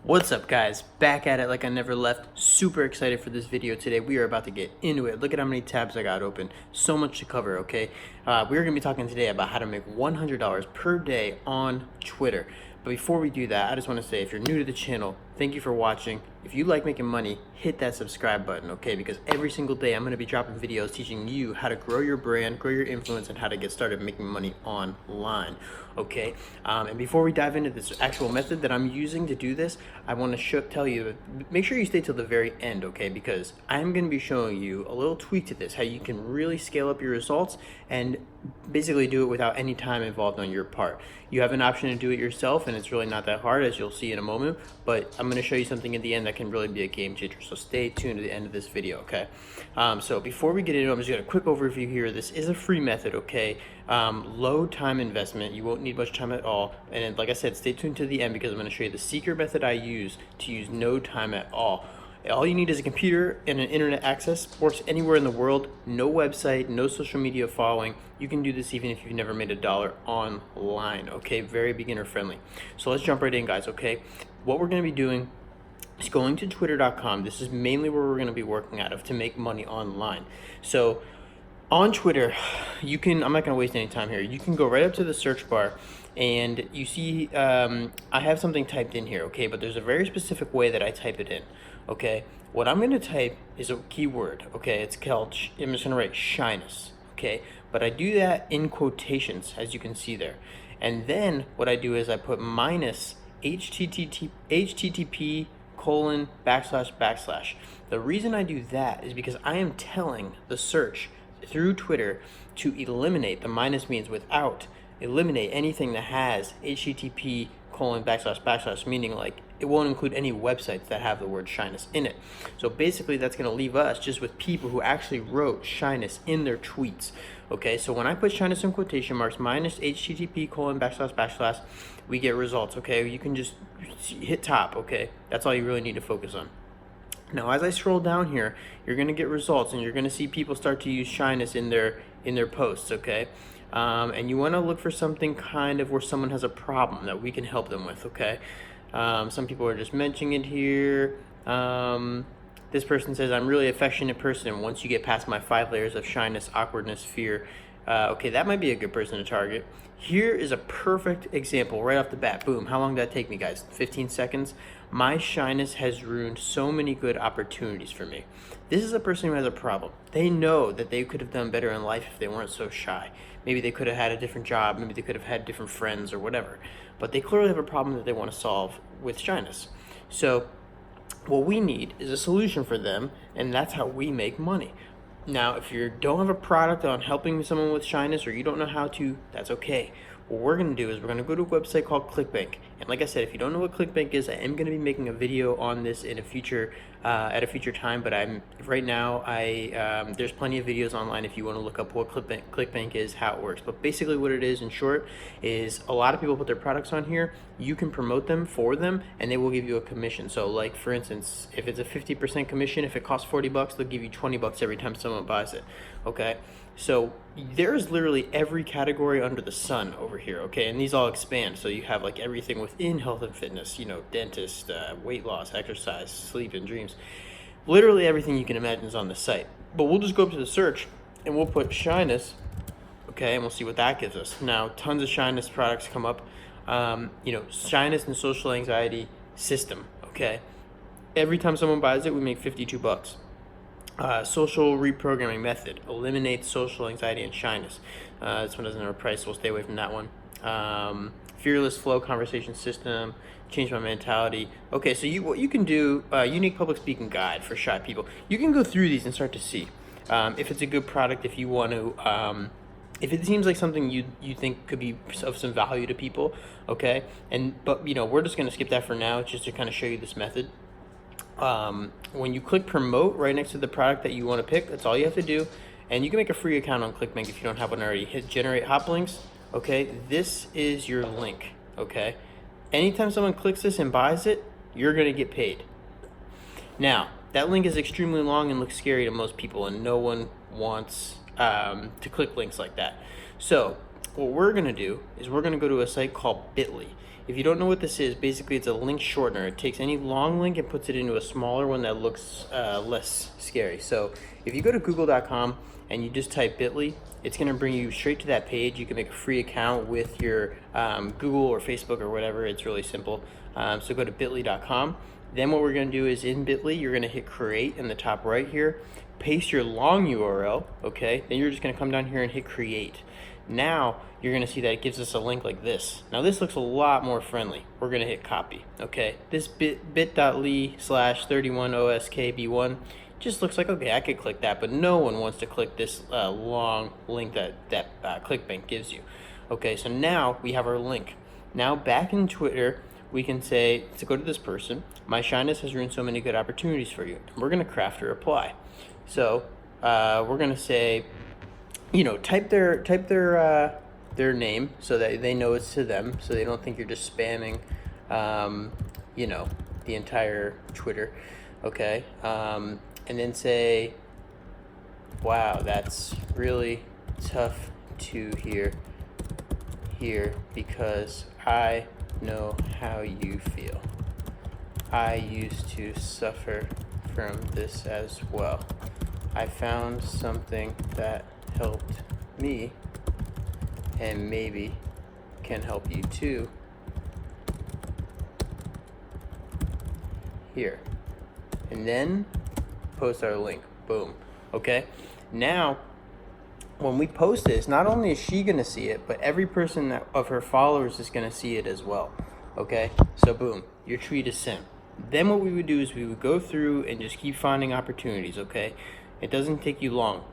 What's up, guys? Back at it like I never left. Super excited for this video today. We are about to get into it. Look at how many tabs I got open. So much to cover, okay? We're going to be talking today about how to make $100 per day on Twitter. But before we do that, I just want to say, if you're new to the channel, thank you for watching. If you like making money, hit that subscribe button, okay? Because every single day I'm going to be dropping videos teaching you how to grow your brand, grow your influence, and how to get started making money online, okay? And before we dive into this actual method that I'm using to do this, I want to tell you, make sure you stay till the very end, okay? Because I'm going to be showing you a little tweak to this, how you can really scale up your results and basically do it without any time involved on your part. You have an option to do it yourself, and it's really not that hard, as you'll see in a moment, but I'm going to show you something at the end that can really be a game changer, so stay tuned to the end of this video, okay? So before we get into it, I'm just going to quick overview here. This is a free method, okay? Low time investment. You won't need much time at all, and like I said, stay tuned to the end because I'm going to show you the secret method I use to use no time at all. All you need is a computer and an internet access. Works anywhere in the world. No website, no social media following. You can do this even if you've never made $1 online, okay? Very beginner friendly. So let's jump right in, guys, okay? What we're going to be doing is going to twitter.com. This is mainly where we're going to be working out of to make money online. So on Twitter, you can, I'm not going to waste any time here. You can go right up to the search bar and you see I have something typed in here, okay? But there's a very specific way that I type it in, okay? What I'm going to type is a keyword, okay? It's called, I'm just going to write shyness, okay? But I do that in quotations, as you can see there. And then what I do is I put minus http ://. The reason I do that is because I am telling the search through Twitter to eliminate, the minus means without, eliminate anything that has http ://, meaning like it won't include any websites that have the word shyness in it. So basically that's going to leave us just with people who actually wrote shyness in their tweets. Okay, so when I put shyness in quotation marks minus http ://, we get results. Okay, you can just hit top. Okay, that's all you really need to focus on. Now, as I scroll down here, you're going to get results, and you're going to see people start to use shyness in their posts, okay? And you want to look for something kind of where someone has a problem that we can help them with, okay? Some people are just mentioning it here. This person says, I'm really affectionate person once you get past my 5 layers of shyness, awkwardness, fear. Okay, that might be a good person to target. Here is a perfect example right off the bat. Boom. How long did that take me, guys? 15 seconds. My shyness has ruined so many good opportunities for me. This is a person who has a problem. They know that they could have done better in life if they weren't so shy. Maybe they could have had a different job. Maybe they could have had different friends or whatever. But they clearly have a problem that they want to solve with shyness. So what we need is a solution for them, and that's how we make money. Now, if you don't have a product on helping someone with shyness, or you don't know how to, that's okay. What we're going to do is we're going to go to a website called ClickBank. And like I said, if you don't know what ClickBank is, I am going to be making a video on this in a future at a future time. But right now, there's plenty of videos online if you want to look up what ClickBank is, how it works. But basically what it is, in short, is a lot of people put their products on here. You can promote them for them, and they will give you a commission. So like, for instance, if it's a 50% commission, if it costs $40, they'll give you $20 every time someone buys it, okay? So there's literally every category under the sun over here, okay? And these all expand. So you have like everything within health and fitness, you know, dentist, weight loss, exercise, sleep and dreams. Literally everything you can imagine is on the site. But we'll just go up to the search and we'll put shyness, okay? And we'll see what that gives us. Now, tons of shyness products come up. You know, shyness and social anxiety system, okay? Every time someone buys it, we make $52. Social reprogramming method eliminates social anxiety and shyness. This one doesn't have a price, so we'll stay away from that one. Fearless flow conversation system, change my mentality. Okay, so what you can do, unique public speaking guide for shy people. You can go through these and start to see if it's a good product, if you want to, if it seems like something you think could be of some value to people, okay? But you know, we're just going to skip that for now, just to kind of show you this method. When you click promote right next to the product that you want to pick, that's all you have to do. And you can make a free account on ClickBank if you don't have one already. Hit generate hop links. Okay, this is your link. Okay, anytime someone clicks this and buys it, you're going to get paid. Now, that link is extremely long and looks scary to most people, and no one wants to click links like that. So what we're going to do is we're going to go to a site called Bitly. If you don't know what this is, basically it's a link shortener. It takes any long link and puts it into a smaller one that looks less scary. So if you go to google.com and you just type bit.ly, it's going to bring you straight to that page. You can make a free account with your Google or Facebook or whatever. It's really simple. So go to bit.ly.com. Then what we're going to do is in bit.ly, you're going to hit create in the top right here, paste your long URL, okay? Then you're just going to come down here and hit create. Now you're going to see that it gives us a link like this. Now this looks a lot more friendly. We're going to hit copy, okay? This bit.ly/31oskb1 just looks like, okay, I could click that, but no one wants to click this long link that ClickBank gives you. Okay, so now we have our link. Now back in Twitter, we can say to go to this person, my shyness has ruined so many good opportunities for you. And we're going to craft a reply. So we're going to say, you know, type their name so that they know it's to them, so they don't think you're just spamming, you know, the entire Twitter. Okay, and then say, wow, that's really tough to hear because I know how you feel. I used to suffer from this as well. I found something that helped me and maybe can help you too. Here. And then post our link. Boom. Okay? Now, when we post this, not only is she going to see it, but every person of her followers is going to see it as well. Okay? So boom, your tweet is sent. Then what we would do is we would go through and just keep finding opportunities, okay? It doesn't take you long.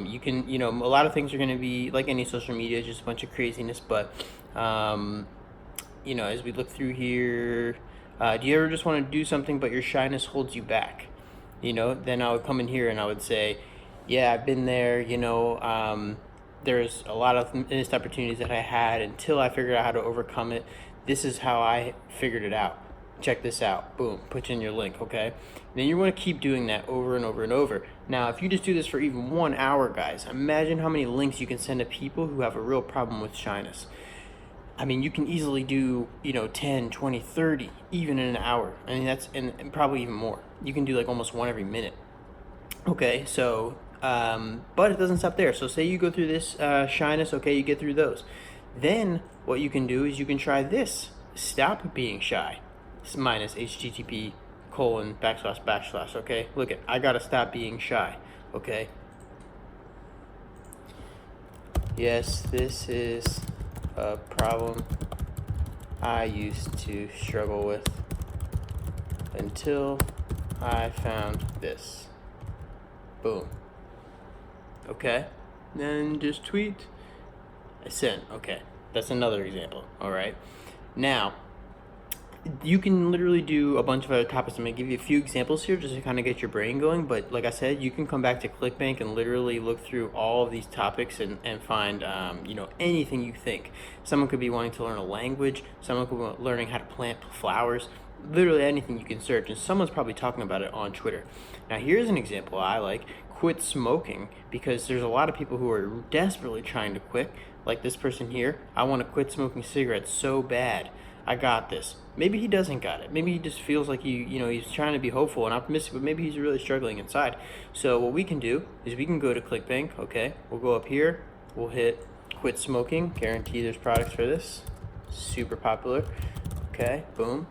You can, you know, a lot of things are going to be like any social media, just a bunch of craziness, but, you know, as we look through here, do you ever just want to do something but your shyness holds you back? You know, then I would come in here and I would say, yeah, I've been there, you know, there's a lot of missed opportunities that I had until I figured out how to overcome it. This is how I figured it out. Check this out. Boom, put in your link, okay? Then you want to keep doing that over and over and over. Now, if you just do this for even 1 hour, guys, imagine how many links you can send to people who have a real problem with shyness. I mean, you can easily do, you know, 10, 20, 30, even in an hour. I mean, that's, and probably even more. You can do like almost one every minute. Okay, so, but it doesn't stop there. So say you go through this shyness, okay, you get through those. Then what you can do is you can try this. Stop being shy. Minus http://, okay? Look at, I gotta stop being shy, okay? Yes, this is a problem I used to struggle with until I found this. Boom. Okay? Then just tweet. I sent. Okay. That's another example. Alright. Now, you can literally do a bunch of other topics. I'm going to give you a few examples here just to kind of get your brain going. But like I said, you can come back to ClickBank and literally look through all of these topics and find, you know, anything you think. Someone could be wanting to learn a language. Someone could be learning how to plant flowers. Literally anything you can search. And someone's probably talking about it on Twitter. Now, here's an example I like. Quit smoking, because there's a lot of people who are desperately trying to quit. Like this person here. I want to quit smoking cigarettes so bad. I got this. Maybe he doesn't got it. Maybe he just feels like you know, he's trying to be hopeful and optimistic, but maybe he's really struggling inside. So what we can do is we can go to ClickBank, okay? We'll go up here. We'll hit quit smoking. Guarantee there's products for this. Super popular. Okay, boom.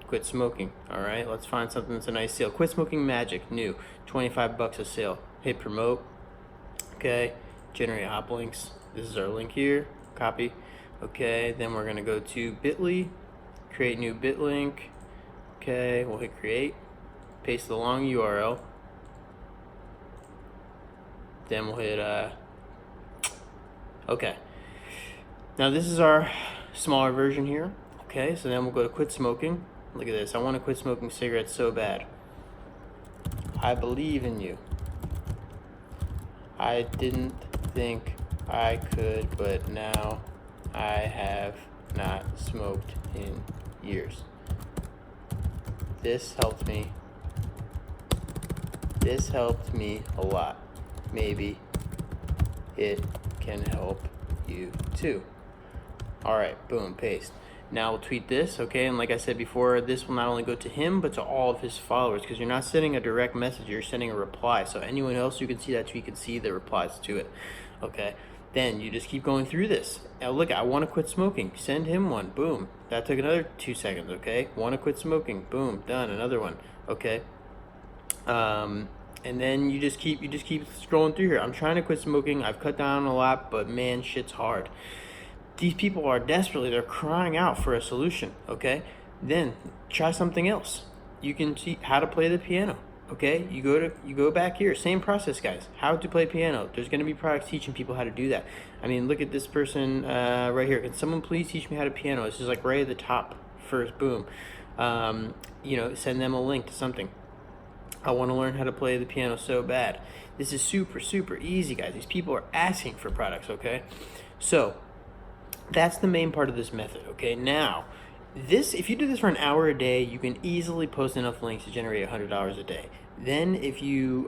Quit smoking. All right, let's find something that's a nice sale. Quit smoking magic, new. 25 bucks a sale. Hit promote. Okay, generate hop links. This is our link here. Copy. Okay, then we're gonna go to bit.ly, create new bit link. Okay, we'll hit create, paste the long URL. Then we'll hit okay. Now this is our smaller version here. Okay, so then we'll go to quit smoking. Look at this. I want to quit smoking cigarettes so bad. I believe in you. I didn't think I could, but now I have not smoked in years. This helped me. This helped me a lot. Maybe it can help you too. Alright, boom, paste. Now we'll tweet this, okay? And like I said before, this will not only go to him, but to all of his followers, because you're not sending a direct message, you're sending a reply. So anyone else who can see that tweet can see the replies to it, okay? Then you just keep going through this. Now look, I want to quit smoking. Send him one. Boom. That took another 2 seconds, okay? Want to quit smoking. Boom. Done. Another one, okay? And then you just keep scrolling through here. I'm trying to quit smoking. I've cut down a lot, but man, shit's hard. These people are they're crying out for a solution, okay? Then try something else. You can see how to play the piano, okay? You go back here, same process, guys. How to play piano. There's going to be products teaching people how to do that. I mean, look at this person right here. Can someone please teach me how to piano? This is like right at the top first, boom. Send them a link to something. I want to learn how to play the piano so bad. This is super, super easy, guys. These people are asking for products, okay? So that's the main part of this method, okay? Now, if you do this for an hour a day, you can easily post enough links to generate $100 a day. Then if you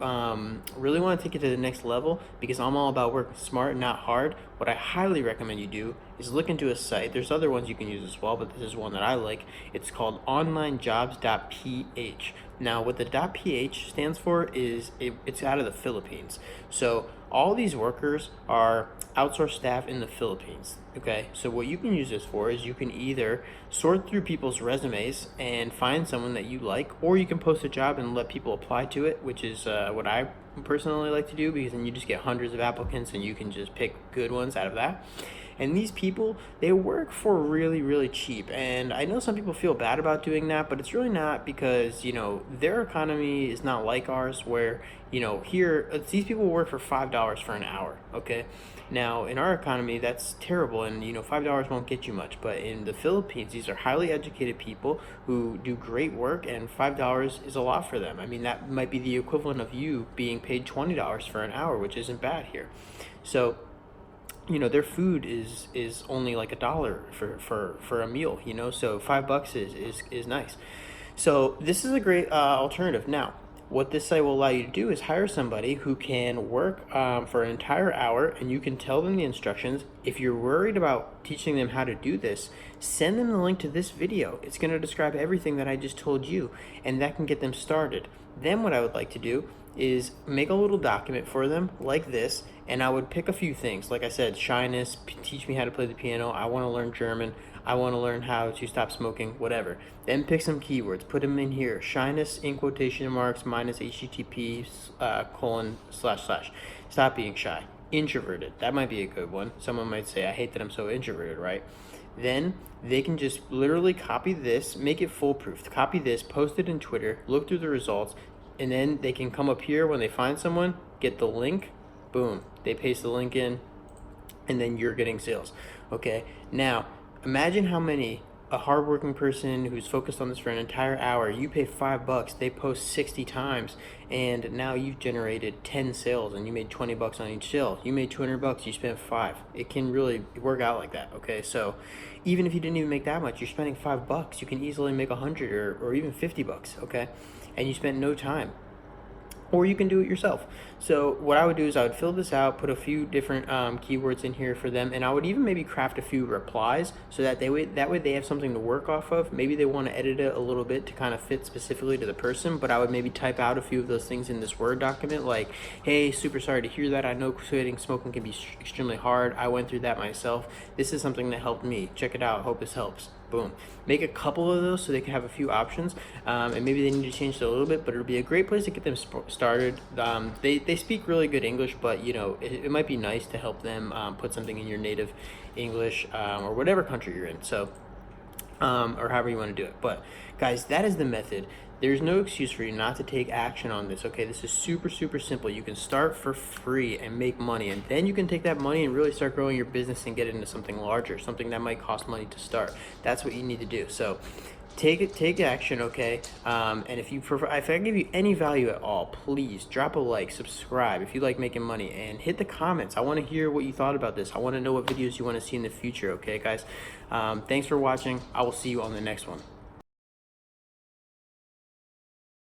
really want to take it to the next level, because I'm all about working smart, not hard, what I highly recommend you do is look into a site. There's other ones you can use as well, but this is one that I like. It's called onlinejobs.ph. Now, what the .ph stands for is it's out of the Philippines. So all these workers are outsourced staff in the Philippines, okay? So what you can use this for is you can either sort through people's resumes and find someone that you like, or you can post a job and let people apply to it, which is what I personally like to do, because then you just get hundreds of applicants and you can just pick good ones out of that. And these people, they work for really, really cheap. And I know some people feel bad about doing that, but it's really not, because, their economy is not like ours, where, here, these people work for $5 for an hour, okay? Now, in our economy, that's terrible, and, $5 won't get you much. But in the Philippines, these are highly educated people who do great work, and $5 is a lot for them. I mean, that might be the equivalent of you being paid $20 for an hour, which isn't bad here. So, their food is only like $1 for a meal, so $5 is nice. So this is a great alternative. Now, what this site will allow you to do is hire somebody who can work for an entire hour, and you can tell them the instructions. If you're worried about teaching them how to do this, send them the link to this video. It's going to describe everything that I just told you, and that can get them started. Then what I would like to do is make a little document for them like this, and I would pick a few things. Like I said, shyness, teach me how to play the piano, I want to learn German, I want to learn how to stop smoking, whatever. Then pick some keywords, put them in here. Shyness in quotation marks minus HTTP : / stop being shy. Introverted, that might be a good one. Someone might say, I hate that I'm so introverted, right? Then they can just literally copy this, make it foolproof. Copy this, post it in Twitter, look through the results, and then they can come up here when they find someone, get the link, boom, they paste the link in, and then you're getting sales, okay? Now, imagine how many a hardworking person who's focused on this for an entire hour, you pay $5, they post 60 times, and now you've generated 10 sales, and you made $20 on each sale. You made $200, you spent $5. It can really work out like that, okay? So even if you didn't even make that much, you're spending $5, you can easily make 100 or even $50, okay? And you spent no time. Or you can do it yourself. So what I would do is I would fill this out, put a few different keywords in here for them, and I would even maybe craft a few replies so that way they have something to work off of. Maybe they want to edit it a little bit to kind of fit specifically to the person, but I would maybe type out a few of those things in this Word document, like, hey, super sorry to hear that. I know quitting smoking can be extremely hard. I went through that myself. This is something that helped me. Check it out. Hope this helps. Boom. Make a couple of those so they can have a few options, and maybe they need to change it a little bit, but it'll be a great place to get them started. They speak really good English, but it might be nice to help them put something in your native English, or whatever country you're in, so or however you want to do it. But guys, that is the method. There's no excuse for you not to take action on this, okay? This is super, super simple. You can start for free and make money, and then you can take that money and really start growing your business and get into something larger, something that might cost money to start. That's what you need to do. So take action, okay? And if I give you any value at all, please drop a like, subscribe if you like making money, and hit the comments. I want to hear what you thought about this. I want to know what videos you want to see in the future, okay, guys? Thanks for watching. I will see you on the next one.